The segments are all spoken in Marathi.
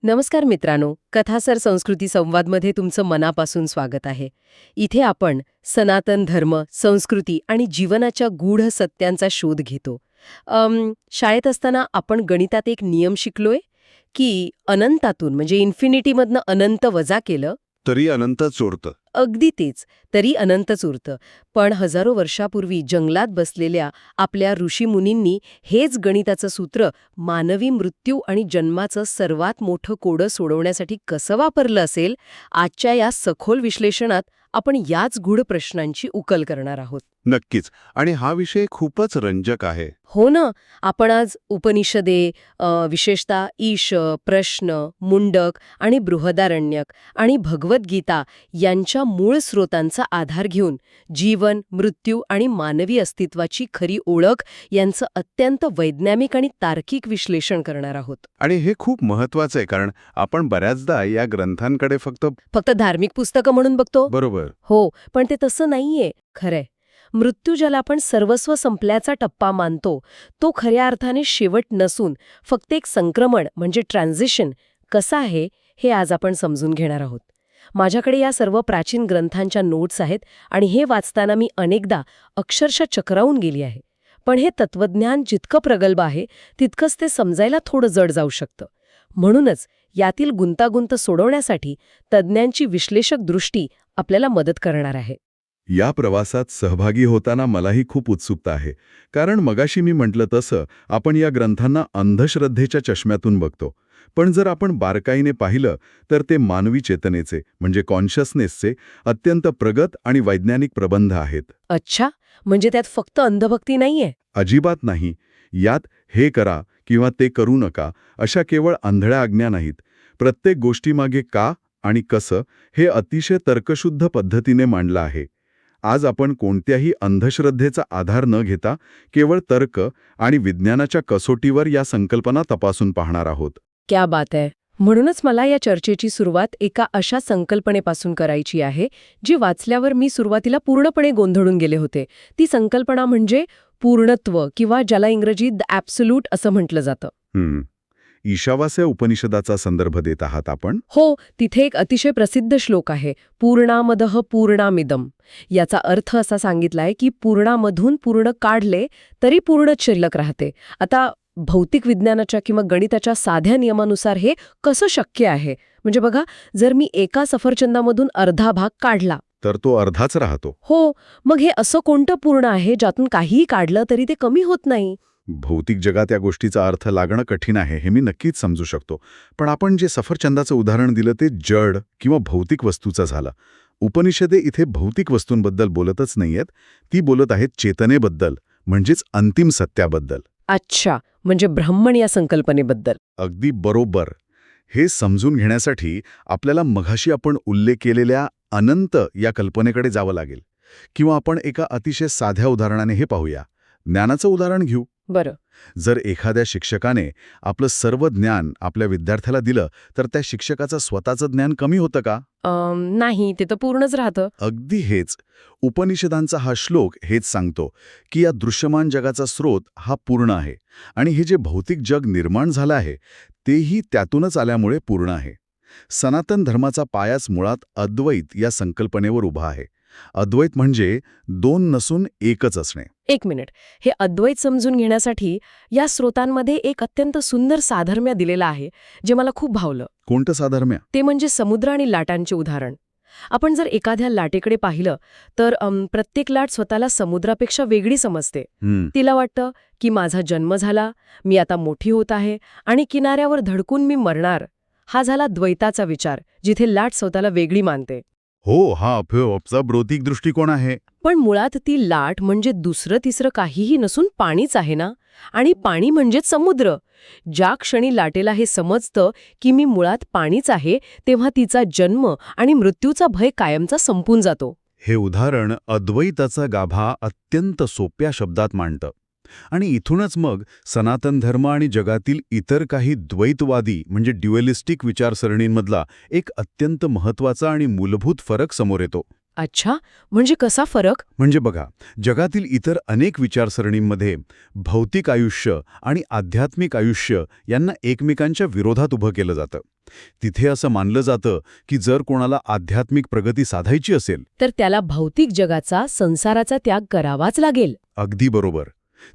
नमस्कार मित्रांनो, कथासर संस्कृती संवादमध्ये तुमचं मनापासून स्वागत आहे. इथे आपण सनातन धर्म, संस्कृती आणि जीवनाच्या गूढ सत्यांचा शोध घेतो. शाळेत असताना आपण गणितात एक नियम शिकलोय की अनंतातून म्हणजे इन्फिनिटीमधनं अनंत वजा केलं तरी अनंतच उरतं. अगदी तेच, तरी अनंतच उरतं. पण हजारो वर्षापूर्वी जंगलात बसलेल्या आपल्या ऋषीमुनींनी हेच गणिताचं सूत्र मानवी मृत्यू आणि जन्माचं सर्वात मोठं कोडं सोडवण्यासाठी कसं वापरलं असेल, आजच्या या सखोल विश्लेषणात आपण याच गूढ प्रश्नांची उकल करणार आहोत. नक्कीच. आणि हा विषय खूपच रंजक आहे. हो ना, आपण आज उपनिषदे, विशेषतः ईश, प्रश्न, मुंडक आणि बृहदारण्यक आणि भगवद्गीता यांच्या मूळ स्रोतांचा आधार घेऊन जीवन, मृत्यू आणि मानवी अस्तित्वाची खरी ओळख यांचं अत्यंत वैज्ञानिक आणि तार्किक विश्लेषण करणार आहोत. आणि हे खूप महत्वाचं आहे, कारण आपण बऱ्याचदा या ग्रंथांकडे फक्त धार्मिक पुस्तकं म्हणून बघतो. बरोबर. हो, पण ते तसं नाहीये. खरंय, मृत्यू ज्याला आपण सर्वस्व संपल्याचा टप्पा मानतो, तो खऱ्या अर्थाने शेवट नसून फक्त एक संक्रमण म्हणजे ट्रान्झिशन कसा आहे हे आज आपण समजून घेणार आहोत. माझ्याकडे या सर्व प्राचीन ग्रंथांच्या नोट्स आहेत आणि हे वाचताना मी अनेकदा अक्षरशः चक्रावून गेली आहे. पण हे तत्वज्ञान जितकं प्रगल्भ आहे तितकंच ते समजायला थोडं जड जाऊ शकतं. म्हणूनच यातील गुंतागुंत सोडवण्यासाठी तज्ज्ञांची विश्लेषक दृष्टी आपल्याला मदत करणार आहे. या प्रवासात सहभागी होताना मलाही खूप उत्सुकता आहे, कारण मगाशी मी म्हटलं तसं आपण या ग्रंथांना अंधश्रद्धेच्या चष्म्यातून बघतो. पण जर आपण बारकाईने पाहिलं तर ते मानवी चेतनेचे म्हणजे कॉन्शियसनेसचे अत्यंत प्रगत आणि वैज्ञानिक प्रबंध आहेत. अच्छा, म्हणजे त्यात फक्त अंधभक्ती नाहीये? अजिबात नाही. यात हे करा किंवा ते करू नका अशा केवळ आंधळ्या आज्ञा नाहीत. प्रत्येक गोष्टीमागे का आणि कसं हे अतिशय तर्कशुद्ध पद्धतीने मांडलं आहे. आज आपण कोणत्याही अंधश्रद्धेचा आधार न घेता केवळ तर्क आणि विज्ञानाच्या कसोटीवर या संकल्पना तपासून पाहणार आहोत. क्या बात आहे. म्हणूनच मला या चर्चेची सुरुवात एका अशा संकल्पनेपासून करायची आहे जी वाचल्यावर मी सुरुवातीला पूर्णपणे गोंधळून गेले होते. ती संकल्पना म्हणजे पूर्णत्व, किंवा ज्याला इंग्रजीत द ॲब्सोल्यूट असं म्हटलं जातं. ईशावास्य उपनिषदाचा संदर्भ देत आहात आपण? हो, तिथे एक अतिशय प्रसिद्ध श्लोक आहे, पूर्णामदः पूर्णामिदम. याचा अर्थ असा सांगितलाय की पूर्णामधून पूर्ण काढले तरी पूर्णच शिल्लक राहते. आता भौतिक विज्ञानाच्या किंवा गणिताच्या साध्या नियमानुसार हे कसं शक्य आहे? म्हणजे बघा, जर मी एका सफरचंदामधून अर्धा भाग काढला तर तो अर्धाच राहतो. हो, मग हे असं कोणतं पूर्ण आहे ज्यातून काहीही काढलं तरी ते कमी होत नाही? भौतिक जगात या गोष्टीचा अर्थ लागणं कठीण आहे हे मी नक्कीच समजू शकतो. पण आपण जे सफरचंदाचं उदाहरण दिलं ते जड किंवा भौतिक वस्तूचं झालं. उपनिषदे इथे भौतिक वस्तूंबद्दल बोलतच नाहीयेत, ती बोलत आहेत चेतनेबद्दल, म्हणजेच अंतिम सत्याबद्दल. अच्छा, म्हणजे ब्रह्मण या संकल्पनेबद्दल. अगदी बरोबर. हे समजून घेण्यासाठी आपल्याला मघाशी आपण उल्लेख केलेल्या अनंत या कल्पनेकडे जावं लागेल. किंवा आपण एका अतिशय साध्या उदाहरणाने हे पाहूया. ज्ञानाचं उदाहरण घेऊ. बरं. जर एखाद्या शिक्षकाने आपलं सर्व ज्ञान आपल्या विद्यार्थ्याला दिलं तर त्या शिक्षकाचं स्वतःचं ज्ञान कमी होतं का? नाही, ते तर पूर्णच राहतं. अगदी हेच. उपनिषदांचा हा श्लोक हेच सांगतो की या दृश्यमान जगाचा स्रोत हा पूर्ण आहे आणि हे जे भौतिक जग निर्माण झालं आहे तेही त्यातूनच आल्यामुळे पूर्ण आहे. सनातन धर्माचा पायाच मुळात अद्वैत या संकल्पनेवर उभा आहे. अद्वैत म्हणजे दोन नसून एकच असणे. एक मिनिट, हे अद्वैत समजून घेण्यासाठी या स्रोतांमध्ये एक अत्यंत सुंदर साधर्म्य दिलेलं आहे जे मला खूप भावलं. कोणतं साधर्म्य? ते म्हणजे समुद्र आणि लाटांचे उदाहरण. आपण जर एखाद्या लाटेकडे पाहिलं तर प्रत्येक लाट स्वतःला समुद्रापेक्षा वेगळी समजते. तिला वाटतं की माझा जन्म झाला, मी आता मोठी होत आहे आणि किनाऱ्यावर धडकून मी मरणार. हा झाला द्वैताचा विचार, जिथे लाट स्वतःला वेगळी मानते. हो, हा अफचा बौद्धिक दृष्टिकोन आहे. पण मुळात ती लाट म्हणजे दुसरं तिसरं काहीही नसून पाणीच आहे ना. आणि पाणी म्हणजेच समुद्र. ज्या क्षणी लाटेला हे समजतं की मी मुळात पाणीच आहे, तेव्हा तिचा जन्म आणि मृत्यूचा भय कायमचा संपून जातो. हे उदाहरण अद्वैताचा गाभा अत्यंत सोप्या शब्दात मांडतं. आणि इथूनच मग सनातन धर्म आणि जगातील इतर काही द्वैतवादी म्हणजे ड्युएलिस्टिक विचारसरणींमधला एक अत्यंत महत्त्वाचा आणि मूलभूत फरक समोर येतो. अच्छा, म्हणजे कसा फरक? म्हणजे बघा, जगातील इतर अनेक विचारसरणींमध्ये भौतिक आयुष्य आणि आध्यात्मिक आयुष्य यांना एकमेकांच्या विरोधात उभं केलं जातं. तिथे असं मानलं जातं की जर कोणाला आध्यात्मिक प्रगती साधायची असेल, तर त्याला भौतिक जगाचा, संसाराचा त्याग करावाच लागेल. अगदी बरोबर,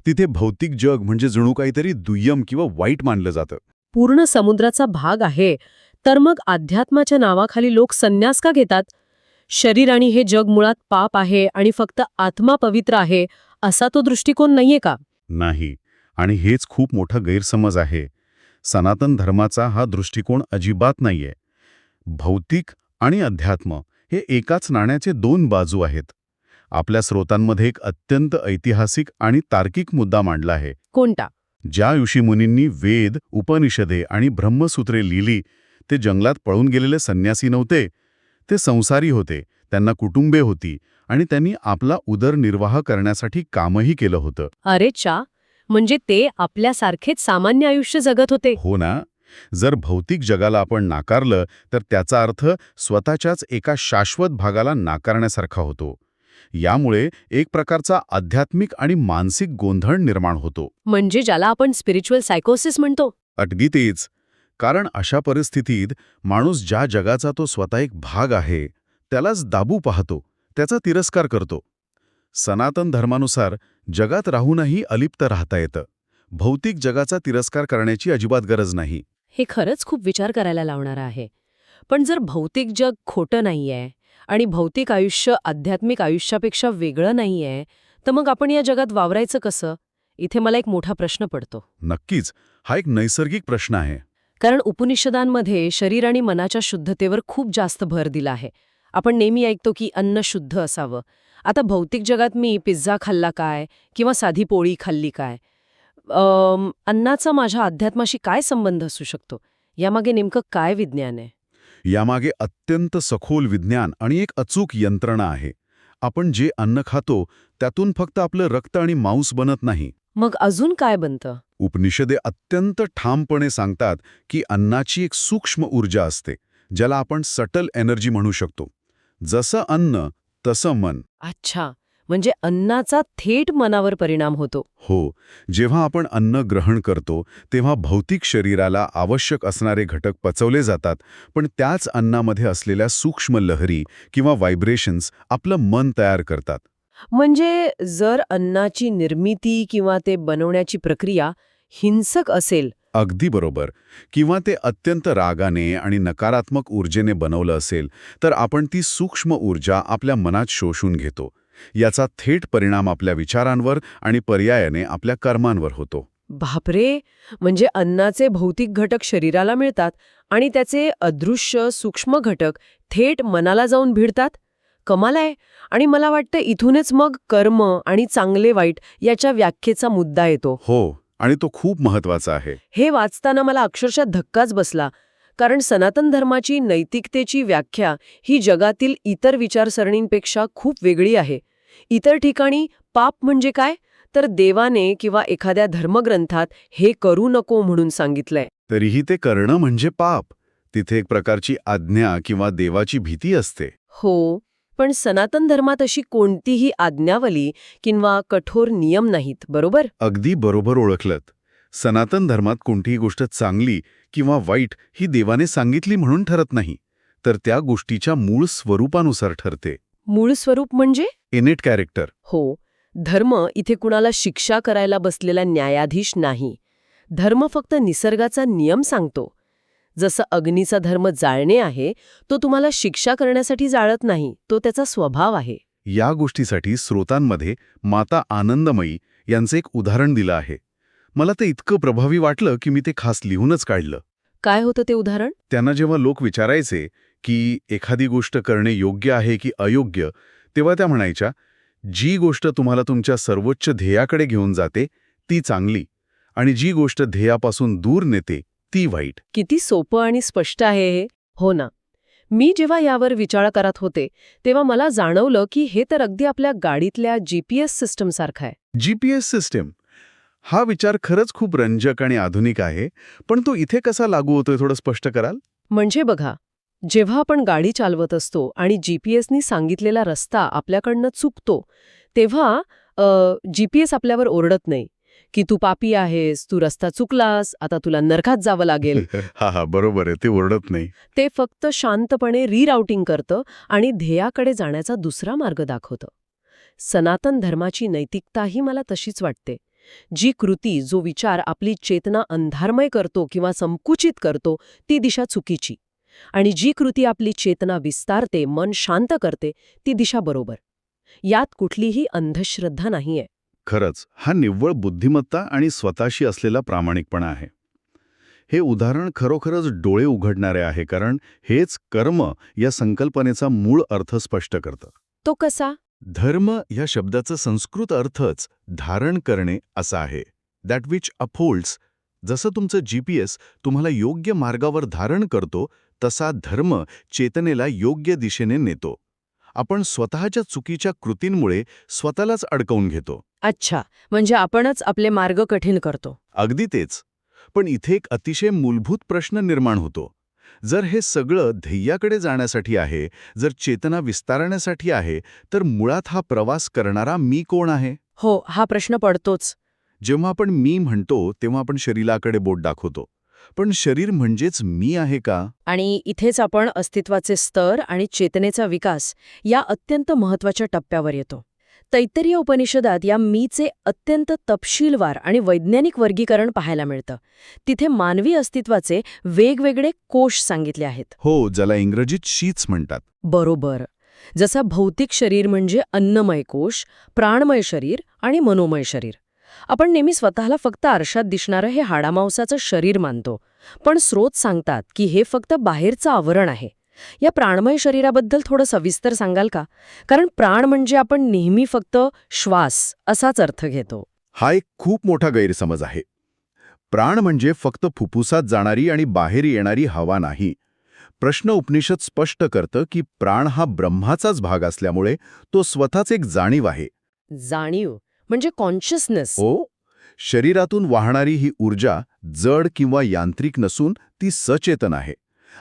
तिथे भौतिक जग म्हणजे जणू काहीतरी दुय्यम किंवा वाईट मानलं जातं. पूर्ण समुद्राचा भाग आहे, तर मग अध्यात्माच्या नावाखाली लोक संन्यास का घेतात? शरीर आणि हे जग मुळात पाप आहे आणि फक्त आत्मा पवित्र आहे, असा तो दृष्टिकोन नाहीये का? नाही, आणि हेच खूप मोठा गैरसमज आहे. सनातन धर्माचा हा दृष्टिकोन अजिबात नाहीये. भौतिक आणि अध्यात्म हे एकाच नाण्याचे दोन बाजू आहेत. आपल्या स्रोतांमध्ये एक अत्यंत ऐतिहासिक आणि तार्किक मुद्दा मांडला आहे. कोणता? ज्या ऋषीमुनींनी वेद, उपनिषदे आणि ब्रह्मसूत्रे लिहिली, ते जंगलात पळून गेलेले संन्यासी नव्हते. ते संसारी होते, त्यांना कुटुंबे होती आणि त्यांनी आपला उदरनिर्वाह करण्यासाठी कामही केलं होतं. अरे चा, म्हणजे ते आपल्यासारखेच सामान्य आयुष्य जगत होते. हो ना? जर भौतिक जगाला आपण नाकारलं तर त्याचा अर्थ स्वतःच्याच एका शाश्वत भागाला नाकारण्यासारखा होतो. यामुळे एक प्रकारचा आध्यात्मिक आणि मानसिक गोंधळ निर्माण होतो. म्हणजे ज्याला आपण स्पिरिच्युअल सायकोसिस म्हणतो. अगदी तेच. कारण अशा परिस्थितीत माणूस ज्या जगाचा तो स्वतः एक भाग आहे, त्यालाच दाबू पाहतो, त्याचा तिरस्कार करतो. सनातन धर्मानुसार जगात राहूनही अलिप्त राहता येतं. भौतिक जगाचा तिरस्कार करण्याची अजिबात गरज नाही. हे खरंच खूप विचार करायला लावणारं आहे. पण जर भौतिक जग खोटं नाहीये आणि भौतिक आयुष्य आध्यात्मिक आयुष्यापेक्षा वेगळं नाहीये, तर मग आपण या जगात वावरायचं कसं? इथे मला एक मोठा प्रश्न पडतो. नक्कीच, हा एक नैसर्गिक प्रश्न आहे. कारण उपनिषदांमध्ये शरीर आणि मनाच्या शुद्धतेवर खूप जास्त भर दिला आहे. आपण नेहमी ऐकतो की अन्न शुद्ध असावं. आता भौतिक जगात मी पिझ्झा खाल्ला काय किंवा साधी पोळी खाल्ली काय? अन्नाचा माझ्या अध्यात्माशी काय संबंध असू शकतो? यामागे नेमकं काय विज्ञान आहे? यामागे अत्यंत सखोल विज्ञान आणि एक अचूक यंत्रणा आहे. आपण जे अन्न खातो त्यातून फक्त आपलं रक्त आणि मांस बनत नाही. मग अजून काय बनतं? उपनिषदे अत्यंत ठामपणे सांगतात की अन्नाची एक सूक्ष्म ऊर्जा असते, ज्याला आपण सटल एनर्जी म्हणू शकतो. जसं अन्न तसं मन. अच्छा, म्हणजे अन्नाचा थेट मनावर परिणाम होतो. हो, जेव्हा आपण अन्न ग्रहण करतो तेव्हा भौतिक शरीराला आवश्यक असणारे घटक पचवले जातात, पण त्याच अन्नामध्ये असलेल्या सूक्ष्म लहरी किंवा व्हायब्रेशन्स आपलं मन तयार करतात. म्हणजे जर अन्नाची निर्मिती किंवा ते बनवण्याची प्रक्रिया हिंसक असेल, अगदी बरोबर. किंवा ते अत्यंत रागाने आणि नकारात्मक ऊर्जेने बनवलं असेल, तर आपण ती सूक्ष्म ऊर्जा आपल्या मनात शोषून घेतो. याचा थेट परिणाम आपल्या विचारांवर आणि पर्यायाने आपल्या कर्मांवर होतो. बापरे, म्हणजे अन्नाचे भौतिक घटक शरीराला मिळतात आणि त्याचे अदृश्य सूक्ष्म घटक थेट मनाला जाऊन भिडतात. कमाल आहे. आणि मला वाटतं इथूनच मग कर्म आणि चांगले वाईट याच्या व्याख्येचा मुद्दा येतो. हो, आणि तो खूप महत्वाचा आहे. हे वाचताना मला अक्षरशः धक्काच बसला. कारण सनातन धर्माची नैतिकतेची व्याख्या ही जगातील इतर विचारसरणींपेक्षा खूप वेगळी आहे. इतर ठिकाणी पाप म्हणजे काय, तर देवाने किंवा एखाद्या धर्मग्रंथात हे करू नको म्हणून सांगितलंय. तरीही ते करणं म्हणजे पाप. तिथे एक प्रकारची आज्ञा किंवा देवाची भीती असते. हो, पण सनातन धर्मात अशी कोणतीही आज्ञावली किंवा कठोर नियम नाहीत, बरोबर? अगदी बरोबर ओळखलत. सनातन धर्मात कोणतीही गोष्ट चांगली किंवा वाईट ही देवाने सांगितली म्हणून ठरत नाही, तर त्या गोष्टीच्या मूळ स्वरूपानुसार ठरते. मूळ स्वरूप म्हणजे? इनेट कॅरेक्टर. हो, धर्म इथे कुणाला शिक्षा करायला बसलेला न्यायाधीश नाही. धर्म फक्त निसर्गाचा नियम सांगतो. जसं अग्नीचा धर्म जाळणे आहे, तो तुम्हाला शिक्षा करण्यासाठी जाळत नाही, तो त्याचा स्वभाव आहे. या गोष्टीसाठी स्रोतांमध्ये माता आनंदमयी यांचं एक उदाहरण दिलं आहे. मला ते इतकं प्रभावी वाटलं की मी ते खास लिहूनच काढलं. काय होतं ते उदाहरण? त्यांना जेव्हा लोक विचारायचे की एखादी गोष्ट करणे योग्य आहे की अयोग्य, तेव्हा त्या म्हणायच्या, जी गोष्ट तुम्हाला तुमच्या सर्वोच्च ध्येयाकडे घेऊन जाते ती चांगली, आणि जी गोष्ट ध्येयापासून दूर नेते ती वाईट. किती सोपं आणि स्पष्ट आहे हे. हो ना. मी जेव्हा यावर विचार करत होते तेव्हा मला जाणवलं की हे तर अगदी आपल्या गाडीतल्या GPS सिस्टमसारखं आहे. GPS सिस्टीम हा विचार खरंच खूप रंजक आणि आधुनिक आहे, पण तो इथे कसा लागू होतोय थोडं स्पष्ट कराल? म्हणजे बघा, जेव्हा आपण गाडी चालवत असतो आणि जीपीएसनी सांगितलेला रस्ता आपल्याकडनं चुकतो, तेव्हा जीपीएस आपल्यावर ओरडत नाही की तू पापी आहेस, तू रस्ता चुकलास, आता तुला नरकात जावं लागेल. हा बरोबर आहे, ते ओरडत नाही. ते फक्त शांतपणे रिराउटिंग करतं आणि ध्येयाकडे जाण्याचा दुसरा मार्ग दाखवतं. सनातन धर्माची नैतिकताही मला तशीच वाटते. जी कृती, जो विचार आपली चेतना अंधारमय करतो किंवा संकुचित करतो, ती दिशा चुकीची. आणि जी कृती आपली चेतना विस्तारते, मन शांत करते, ती दिशा बरोबर. यात कुठलीही अंधश्रद्धा नाहीये. खरंच, हा निव्वळ बुद्धिमत्ता आणि स्वतःशी असलेला प्रामाणिकपणा आहे. हे उदाहरण खरोखरच डोळे उघडणारे आहे, कारण हेच कर्म या संकल्पनेचा मूळ अर्थ स्पष्ट करतं. तो कसा? धर्म या शब्दाचा संस्कृत अर्थच धारण करणे असा आहे. That which upholds. जसं तुमचं जीपीएस तुम्हाला योग्य मार्गावर धारण करतो, तसा धर्म चेतनेला योग्य दिशेने नेतो. आपण स्वतःच्या चुकीच्या कृतींमुळे स्वतःलाच अडकवून घेतो. अच्छा, म्हणजे आपणच आपले मार्ग कठीण करतो. अगदी तेच. पण इथे एक अतिशय मूलभूत प्रश्न निर्माण होतो. जर हे सगळं ध्येयाकडे जाण्यासाठी आहे, जर चेतना विस्तारण्यासाठी आहे, तर मुळात हा प्रवास करणारा मी कोण आहे? हो, हा प्रश्न पडतोच. जेव्हा आपण मी म्हणतो, तेव्हा आपण शरीराकडे बोट दाखवतो. पण शरीर म्हणजेच मी आहे का? आणि इथेच आपण अस्तित्वाचे स्तर आणि चेतनेचा विकास या अत्यंत महत्वाच्या टप्प्यावर येतो. तैत्तरीय उपनिषदात या मीचे अत्यंत तपशीलवार आणि वैज्ञानिक वर्गीकरण पाहायला मिळतं. तिथे मानवी अस्तित्वाचे वेगवेगळे कोश सांगितले आहेत. हो, ज्याला इंग्रजीत शीट्स म्हणतात. बरोबर. जसं भौतिक शरीर म्हणजे अन्नमय कोश, प्राणमय शरीर आणि मनोमय शरीर. आपण नेहमी स्वतःला फक्त आरशात दिसणारं हे हाडामांसाचं शरीर मानतो, पण स्रोत सांगतात की हे फक्त बाहेरचं आवरण आहे. या प्राणमय शरीराबद्दल थोडं सविस्तर सांगाल का? कारण प्राण म्हणजे आपण नेहमी फक्त श्वास असाच अर्थ घेतो. हा एक खूप मोठा गैरसमज आहे. प्राण म्हणजे फक्त फुफ्फुसात जाणारी आणि बाहेर येणारी हवा नाही. प्रश्न उपनिषद स्पष्ट करतं की प्राण हा ब्रह्माचाच भाग असल्यामुळे तो स्वतःच एक जाणीव आहे. जाणीव म्हणजे कॉन्शियसनेस. हो, शरीरातून वाहणारी ही ऊर्जा जड किंवा यांत्रिक नसून ती सचेतन आहे.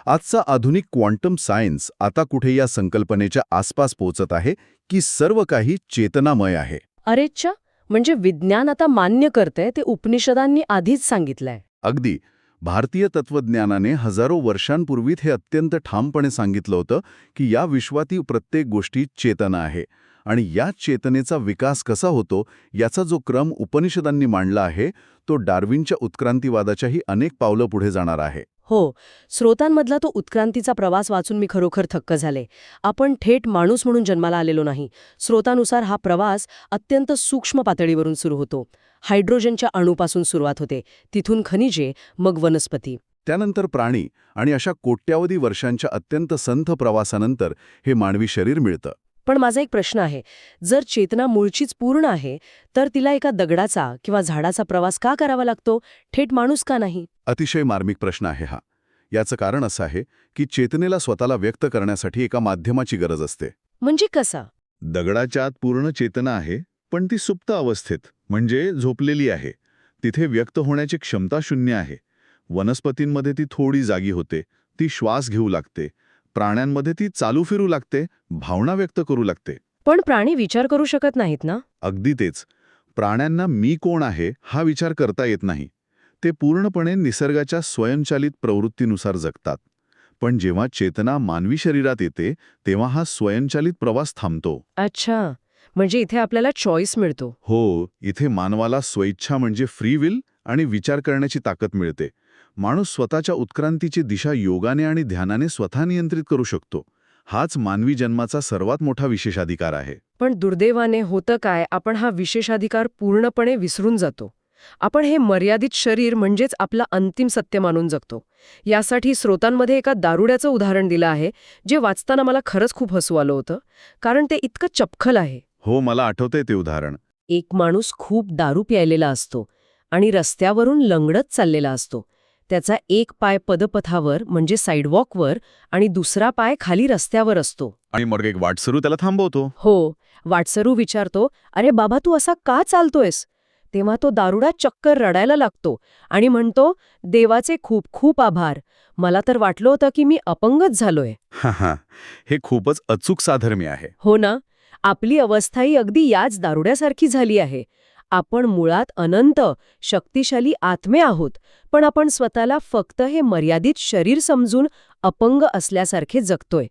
आजचा आधुनिक क्वांटम सायन्स आता कुठे या संकल्पनेच्या आसपास पोहोचत आहे की सर्व काही चेतनामय आहे. अरेच्छा, म्हणजे विज्ञान आता मान्य करतंय ते उपनिषदांनी आधीच सांगितलंय. अगदी. भारतीय तत्वज्ञानाने हजारो वर्षांपूर्वीच हे अत्यंत ठामपणे सांगितलं होतं की या विश्वातील प्रत्येक गोष्टीत चेतना आहे आणि या चेतनेचा विकास कसा होतो याचा जो क्रम उपनिषदांनी मांडला आहे तो डार्विनच्या उत्क्रांतीवादाच्याही अनेक पावलं पुढे जाणार आहे. हो, स्रोतांमधला तो उत्क्रांतीचा प्रवास वाचून मी खरोखर थक्क झाले. आपण थेट माणूस म्हणून जन्माला आलेलो नाही. स्रोतानुसार हा प्रवास अत्यंत सूक्ष्म पातळीवरून सुरू होतो. हायड्रोजनच्या अणूपासून सुरुवात होते, तिथून खनिजे, मग वनस्पती, त्यानंतर प्राणी आणि अशा कोट्यावधी वर्षांच्या अत्यंत संथ प्रवासानंतर हे मानवी शरीर मिळतं. पण माझा एक प्रश्न आहे, जर चेतना मूळचीच पूर्ण आहे, तर तिला एका दगडाचा किंवा झाडाचा प्रवास का करावा लागतो, थेट माणूस का नाही? अतिशय मार्मिक प्रश्न आहे हा. याचं कारण असं आहे की चेतनेला स्वतःला व्यक्त करण्यासाठी एका माध्यमाची गरज असते. म्हणजे कसा? दगडाच्या आत पूर्ण चेतना आहे, पण ती सुप्त अवस्थेत, म्हणजे झोपलेली आहे. तिथे व्यक्त होण्याची क्षमता शून्य आहे. वनस्पतींमध्ये ती थोडी जागी होते, ती श्वास घेऊ लागते. प्राण्यांमध्ये ती चालू फिरू लागते, भावना व्यक्त करू लागते. पण प्राणी विचार करू शकत नाहीत ना? अगदी तेच. प्राण्यांना मी कोण आहे हा विचार करता येत नाही. ते पूर्णपणे निसर्गाच्या स्वयंचलित प्रवृत्तीनुसार जगतात. पण जेव्हा चेतना मानवी शरीरात येते तेव्हा हा स्वयंचलित प्रवास थांबतो. अच्छा, म्हणजे इथे आपल्याला चॉईस मिळतो. हो, इथे मानवाला स्वेच्छा म्हणजे फ्री विल आणि विचार करण्याची ताकद मिळते. माणूस स्वतःच्या उत्क्रांतीची दिशा योगाने आणि ध्यानाने स्वतः नियंत्रित करू शकतो. हाच मानवी जन्माचा सर्वात मोठा विशेषाधिकार आहे. पण दुर्दैवाने होतं काय, आपण हा विशेषाधिकार पूर्णपणे विसरून जातो. आपण हे मर्यादित शरीर म्हणजेच आपलं अंतिम सत्य मानून जगतो. यासाठी स्रोतांमध्ये एका दारुड्याचं उदाहरण दिलं आहे, जे वाचताना मला खरंच खूप हसू आलं होतं, कारण ते इतकं चपखल आहे. हो, मला आठवतंय ते उदाहरण. एक माणूस खूप दारू प्यायलेला असतो आणि रस्त्यावरून लंगडत चाललेला असतो. त्याचा एक पाय पदपथावर म्हणजे साईडवॉकवर आणि दुसरा पाय खाली रस्त्यावर असतो. आणि मग एक वाटसरू त्याला थांबवतो. हो, वाटसरू विचारतो, अरे बाबा, तू असा का चालतोयस? तेव्हा तो दारुडा चक्कर रडायला लागतो आणि म्हणतो, देवाचे खूप खूप आभार, मला तर वाटलं होतं की मी अपंगच झालोय. हा, हे खूपच अचूक साधर्म्य आहे. हो ना, आपली अवस्थाही अगदी याच दारुड्यासारखी झाली आहे. आपण मुळात अनंत, शक्तिशाली आत्मे आहोत, पण आपण स्वतःला फक्त हे मर्यादित शरीर समजून अपंग असल्यासारखे जगतोय.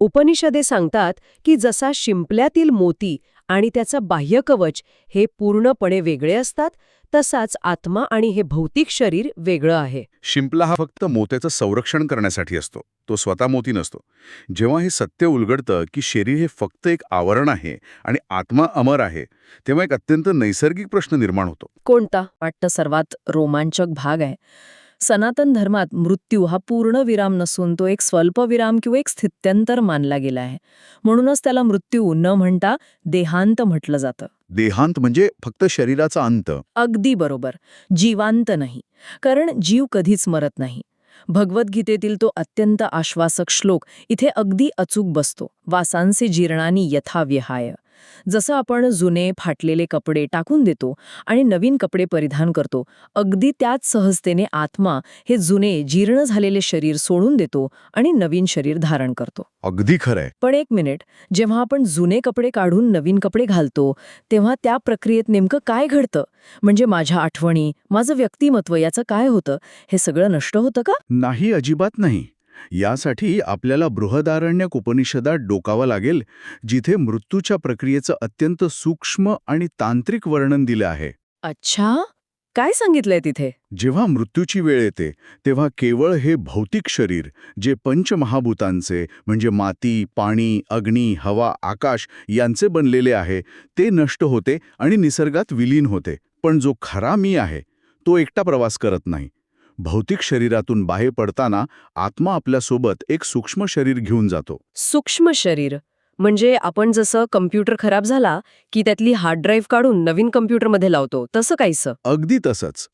उपनिषदे सांगतात की जसा शिंपल्यातील मोती आणि त्याचा बाह्यकवच हे पूर्णपणे वेगळे असतात, तसाच आत्मा आणि हे भौतिक शरीर वेगळं आहे. शिंपला हा फक्त मोत्याचं संरक्षण करण्यासाठी असतो, तो स्वतः मोती नसतो. जेव्हा हे सत्य उलगडतं की शरीर हे फक्त एक आवरण आहे आणि आत्मा अमर आहे, तेव्हा एक अत्यंत नैसर्गिक प्रश्न निर्माण होतो. कोणता? वाटतं सर्वात रोमांचक भाग आहे. सनातन धर्मात मृत्यू हा पूर्ण विराम नसून तो एक स्वल्पविराम किंवा एक स्थित्यंतर मानला गेला आहे. म्हणूनच त्याला मृत्यू न म्हणता देहांत म्हटलं जातं. देहांत म्हणजे फक्त शरीराचा अंत. अगदी बरोबर, जीवांत नाही, कारण जीव कधीच मरत नाही. भगवद्गीतेतील तो अत्यंत आश्वासक श्लोक इथे अगदी अचूक बसतो. वासांचे जीर्णानी यथा विहाय. जसं आपण जुने फाटलेले कपडे टाकून देतो आणि नवीन कपडे परिधान करतो, अगदी त्याच सहजतेने आत्मा हे जुने जीर्ण झालेले शरीर सोडून देतो आणि नवीन शरीर धारण करतो. अगदी खरंय. पण एक मिनिट, जेव्हा आपण जुने कपडे काढून नवीन कपडे घालतो, तेव्हा त्या प्रक्रियेत नेमकं काय घडतं? म्हणजे माझ्या आठवणी, माझं व्यक्तिमत्व याचं काय होतं? हे सगळं नष्ट होतं का? नाही, अजिबात नाही. यासाठी आपल्याला बृहदारण्यक उपनिषदात डोकावं लागेल, जिथे मृत्यूच्या प्रक्रियेचं अत्यंत सूक्ष्म आणि तांत्रिक वर्णन दिलं आहे. अच्छा, काय सांगितलंय तिथे? जेव्हा मृत्यूची वेळ येते तेव्हा केवळ हे भौतिक शरीर, जे पंचमहाभूतांचे म्हणजे माती, पाणी, अग्नी, हवा, आकाश यांचे बनलेले आहे, ते नष्ट होते आणि निसर्गात विलीन होते. पण जो खरा मी आहे तो एकटा प्रवास करत नाही. भौतिक शरीरातून बाहेर पडताना आत्मा आपल्यासोबत एक सूक्ष्म शरीर घेऊन जातो. सूक्ष्म शरीर म्हणजे आपण जसं कम्प्युटर खराब झाला की त्यातली हार्ड ड्राईव्ह काढून नवीन कम्प्युटरमध्ये लावतो, तसं काहीसं. अगदी तसंच.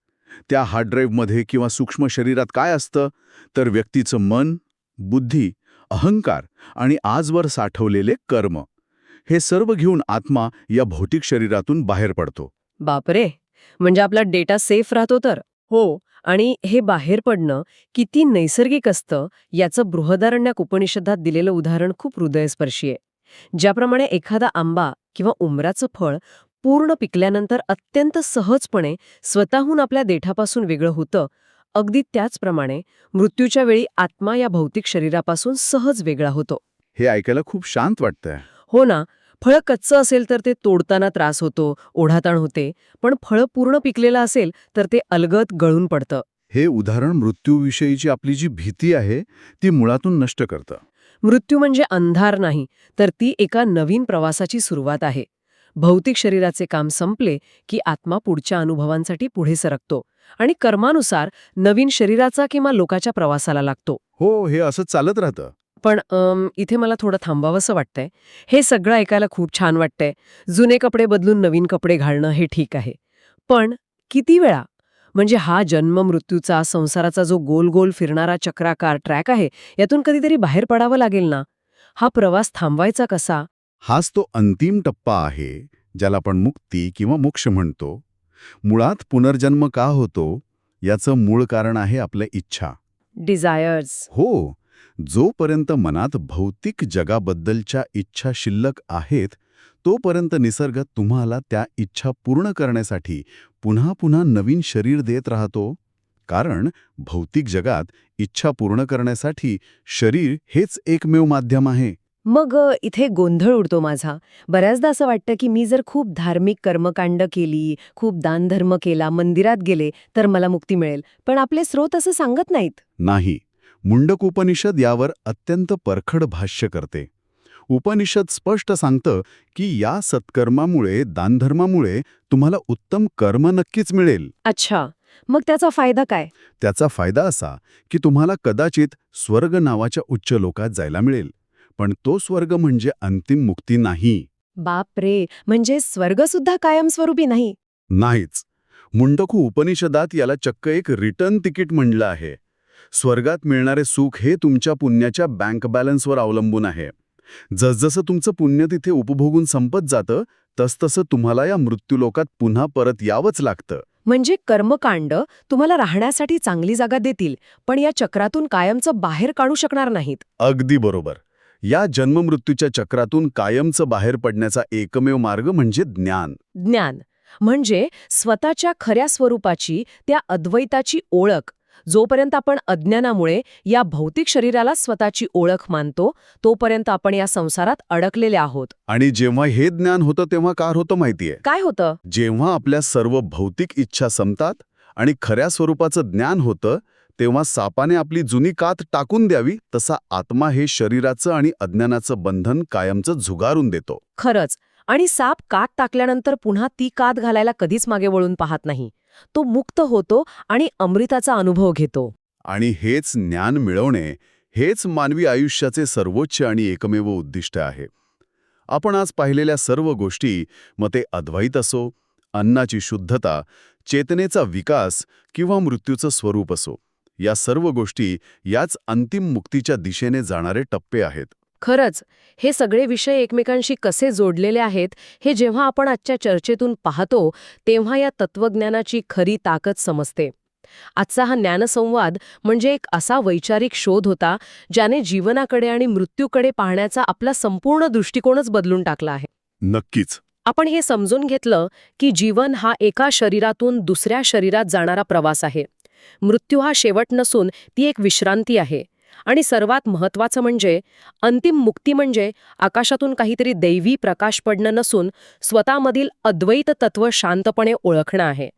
त्या हार्ड ड्राईव्हमध्ये किंवा सूक्ष्म शरीरात काय असतं तर व्यक्तीचं मन, बुद्धी, अहंकार आणि आजवर साठवलेले कर्म, हे सर्व घेऊन आत्मा या भौतिक शरीरातून बाहेर पडतो. बापरे, म्हणजे आपला डेटा सेफ राहतो तर. हो, आणि हे बाहेर पडणं किती नैसर्गिक असतं याचं बृहदारण्यक उपनिषदात दिलेलं उदाहरण खूप हृदयस्पर्शी आहे. ज्याप्रमाणे एखादा आंबा किंवा उमराचं फळ पूर्ण पिकल्यानंतर अत्यंत सहजपणे स्वतःहून आपल्या देठापासून वेगळं होतं, अगदी त्याचप्रमाणे मृत्यूच्या वेळी आत्मा या भौतिक शरीरापासून सहज वेगळा होतो. हे ऐकायला खूप शांत वाटतंय. हो ना, फळं कच्चं असेल तर ते तोडताना त्रास होतो, ओढाताण होते, पण फळं पूर्ण पिकलेलं असेल तर ते अलगद गळून पडतं. हे उदाहरण मृत्यूविषयीची आपली जी भीती आहे ती मुळातून नष्ट करतं. मृत्यू म्हणजे अंधार नाही, तर ती एका नवीन प्रवासाची सुरुवात आहे. भौतिक शरीराचे काम संपले की आत्मा पुढच्या अनुभवांसाठी पुढे सरकतो आणि कर्मानुसार नवीन शरीराचा किंवा लोकाच्या प्रवासाला लागतो. हो, हे असं चालत राहतं. पण इथे मला थोडं थांबावंसं वाटतंय. हे सगळं ऐकायला खूप छान वाटतंय. जुने कपडे बदलून नवीन कपडे घालणं हे ठीक आहे. पण किती वेळा? म्हणजे हा जन्म मृत्यूचा, संसाराचा जो गोल गोल फिरणारा चक्राकार ट्रॅक आहे, यातून कधीतरी बाहेर पडावं लागेल ना? हा प्रवास थांबवायचा कसा? हाच तो अंतिम टप्पा आहे, ज्याला आपण मुक्ती किंवा मोक्ष म्हणतो. मुळात पुनर्जन्म का होतो याचं मूळ कारण आहे आपल्या इच्छा. डिझायर्स. हो, जोपर्यंत मनात भौतिक जगाबद्दलच्या इच्छा शिल्लक आहेत, तोपर्यंत निसर्ग तुम्हाला त्या इच्छा पूर्ण करण्यासाठी पुन्हा पुन्हा नवीन शरीर देत राहतो. कारण भौतिक जगात इच्छा पूर्ण करण्यासाठी शरीर हेच एकमेव माध्यम आहे. मग इथे गोंधळ उडतो माझा. बऱ्याचदा असं वाटतं की मी जर खूप धार्मिक कर्मकांड केली, खूप दानधर्म केला, मंदिरात गेले, तर मला मुक्ती मिळेल. पण आपले स्रोत असं सांगत नाहीत. नाही, मुंडक उपनिषद यावर अत्यंत परखड भाष्य करते. उपनिषद स्पष्ट सांगतं की या सत्कर्मामुळे, दानधर्मामुळे तुम्हाला उत्तम कर्म नक्कीच मिळेल. अच्छा, मग त्याचा फायदा काय? त्याचा फायदा असा की तुम्हाला कदाचित स्वर्ग नावाच्या उच्च लोकात जायला मिळेल. पण तो स्वर्ग म्हणजे अंतिम मुक्ती नाही. बापरे, म्हणजे स्वर्ग सुद्धा कायमस्वरूपी नाही? नाहीच. मुंडकू उपनिषदात याला चक्क एक रिटर्न तिकीट म्हणलं आहे. स्वर्गात मिळणारे सुख हे तुमच्या पुण्याच्या बँक बॅलन्सवर अवलंबून आहे. जसजसं तुमचं पुण्य तिथे उपभोगून संपत जातं तसतसं तुम्हाला या मृत्यूलोकात पुन्हा परत यावंच लागतं. म्हणजे कर्मकांड तुम्हाला राहण्यासाठी चांगली जागा देतील, पण या चक्रातून कायमचं बाहेर काढू शकणार नाहीत. अगदी बरोबर. या जन्ममृत्यूच्या चक्रातून कायमचं बाहेर पडण्याचा एकमेव मार्ग म्हणजे ज्ञान. ज्ञान म्हणजे स्वतःच्या खऱ्या स्वरूपाची, त्या अद्वैताची ओळख. जोपर्यंत आपण अज्ञानामुळे या भौतिक शरीराला स्वतःची ओळख मानतो, तोपर्यंत आपण या संसारात अडकलेले आहोत. आणि जेव्हा हे ज्ञान होतं तेव्हा काय होतं माहितीये? काय होतं? जेव्हा आपल्या सर्व भौतिक इच्छा संपतात आणि खऱ्या स्वरूपाचं ज्ञान होतं, तेव्हा सापाने आपली जुनी कात टाकून द्यावी तसा आत्मा हे शरीराचं आणि अज्ञानाचं बंधन कायमचं झुगारून देतो. खरंच. आणि साप कात टाकल्यानंतर पुन्हा ती कात घालायला कधीच मागे वळून पाहत नाही. तो मुक्त होतो आणि अमृताचा अनुभव घेतो. आणि हेच ज्ञान मिळवणे, हेच मानवी आयुष्याचे सर्वोच्च आणि एकमेव उद्दिष्ट आहे. आपण आज पाहिलेल्या सर्व गोष्टी, मग ते अद्वैत असो, अन्नाची शुद्धता, चेतनेचा विकास किंवा मृत्यूचं स्वरूप असो, या सर्व गोष्टी याच अंतिम मुक्तीच्या दिशेने जाणारे टप्पे आहेत. खरंच, हे सगळे विषय एकमेकांशी कसे जोडलेले आहेत हे जेव्हा आपण आजच्या चर्चेतून पाहतो, तेव्हा या तत्वज्ञानाची खरी ताकद समजते. आजचा हा ज्ञानसंवाद म्हणजे एक असा वैचारिक शोध होता, ज्याने जीवनाकडे आणि मृत्यूकडे पाहण्याचा आपला संपूर्ण दृष्टिकोनच बदलून टाकला आहे. नक्कीच. आपण हे समजून घेतलं की जीवन हा एका शरीरातून दुसऱ्या शरीरात जाणारा प्रवास आहे. मृत्यू हा शेवट नसून ती एक विश्रांती आहे. आणि सर्वात महत्त्वाचं म्हणजे अंतिम मुक्ती म्हणजे आकाशातून काहीतरी दैवी प्रकाश पडणं नसून स्वतःमधील अद्वैत तत्व शांतपणे ओळखणं आहे.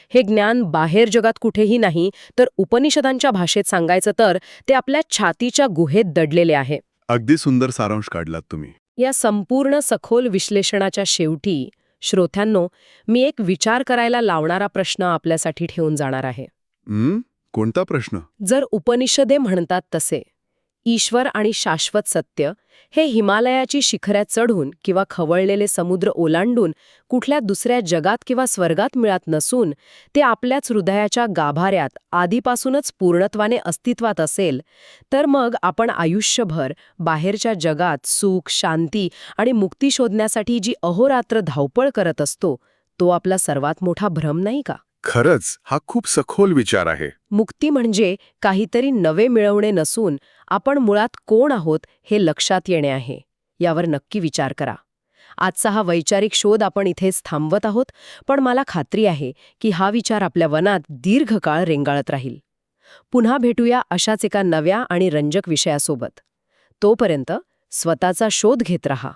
हे ज्ञान बाहेर जगात कुठेही नाही, तर उपनिषदांच्या भाषेत सांगायचं तर ते आपल्या छातीच्या गुहेत दडलेले आहे. अगदी सुंदर सारांश काढलात तुम्ही. या संपूर्ण सखोल विश्लेषणाच्या शेवटी श्रोत्यांनो, मी एक विचार करायला लावणारा प्रश्न आपल्यासाठी ठेवून जाणार आहे. कोणता प्रश्न? जर उपनिषदे म्हणतात तसे ईश्वर आणि शाश्वत सत्य हे हिमालयाची शिखऱ्या चढून किंवा खवळलेले समुद्र ओलांडून कुठल्या दुसऱ्या जगात किंवा स्वर्गात मिळत नसून ते आपल्याच हृदयाच्या गाभाऱ्यात आधीपासूनच पूर्णत्वाने अस्तित्वात असेल, तर मग आपण आयुष्यभर बाहेरच्या जगात सुख, शांती आणि मुक्ती शोधण्यासाठी जी अहोरात्र धावपळ करत असतो, तो आपला सर्वात मोठा भ्रम नाही का? खरंच, हा खूप सखोल विचार आहे. मुक्ती म्हणजे काहीतरी नवे मिळवणे नसून आपण मुळात कोण आहोत हे लक्षात येणे आहे. यावर नक्की विचार करा. आजचा हा वैचारिक शोध आपण इथेच थांबवत आहोत, पण मला खात्री आहे की हा विचार आपल्या मनात दीर्घकाळ रेंगाळत राहील. पुन्हा भेटूया अशाच एका नव्या आणि रंजक विषयासोबत. तोपर्यंत स्वतःचा शोध घेत रहा.